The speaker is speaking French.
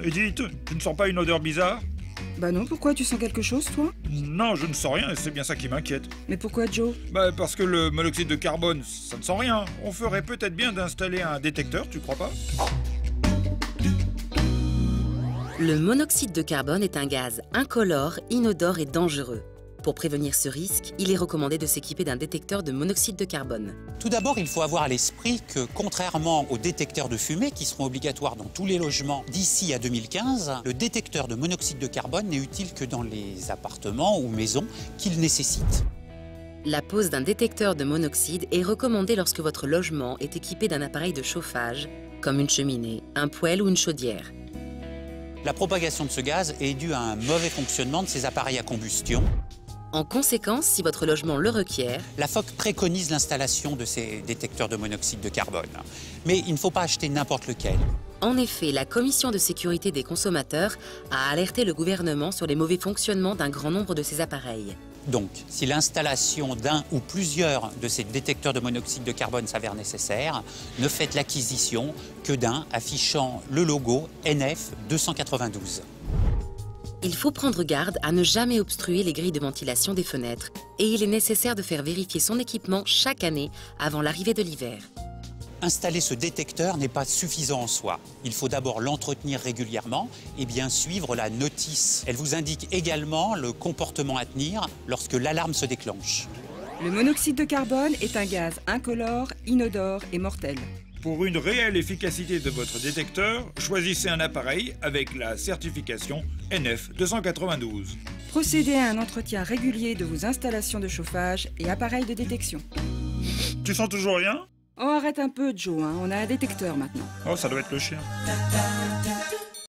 Edith, tu ne sens pas une odeur bizarre? Bah non, pourquoi? Tu sens quelque chose, toi? Non, je ne sens rien et c'est bien ça qui m'inquiète. Mais pourquoi, Joe? Parce que le monoxyde de carbone, ça ne sent rien. On ferait peut-être bien d'installer un détecteur, tu crois pas? Le monoxyde de carbone est un gaz incolore, inodore et dangereux. Pour prévenir ce risque, il est recommandé de s'équiper d'un détecteur de monoxyde de carbone. Tout d'abord, il faut avoir à l'esprit que, contrairement aux détecteurs de fumée qui seront obligatoires dans tous les logements d'ici à 2015, le détecteur de monoxyde de carbone n'est utile que dans les appartements ou maisons qu'il nécessite. La pose d'un détecteur de monoxyde est recommandée lorsque votre logement est équipé d'un appareil de chauffage, comme une cheminée, un poêle ou une chaudière. La propagation de ce gaz est due à un mauvais fonctionnement de ces appareils à combustion. En conséquence, si votre logement le requiert, La FOC préconise l'installation de ces détecteurs de monoxyde de carbone. Mais il ne faut pas acheter n'importe lequel. en effet, la Commission de sécurité des consommateurs a alerté le gouvernement sur les mauvais fonctionnements d'un grand nombre de ces appareils. Donc, si l'installation d'un ou plusieurs de ces détecteurs de monoxyde de carbone s'avère nécessaire, ne faites l'acquisition que d'un affichant le logo NF 292. Il faut prendre garde à ne jamais obstruer les grilles de ventilation des fenêtres et il est nécessaire de faire vérifier son équipement chaque année avant l'arrivée de l'hiver. Installer ce détecteur n'est pas suffisant en soi. Il faut d'abord l'entretenir régulièrement et bien suivre la notice. Elle vous indique également le comportement à tenir lorsque l'alarme se déclenche. Le monoxyde de carbone est un gaz incolore, inodore et mortel. Pour une réelle efficacité de votre détecteur, choisissez un appareil avec la certification NF 292. Procédez à un entretien régulier de vos installations de chauffage et appareils de détection. Tu sens toujours rien? Oh, arrête un peu, Joe, hein, on a un détecteur maintenant. Oh, ça doit être le chien.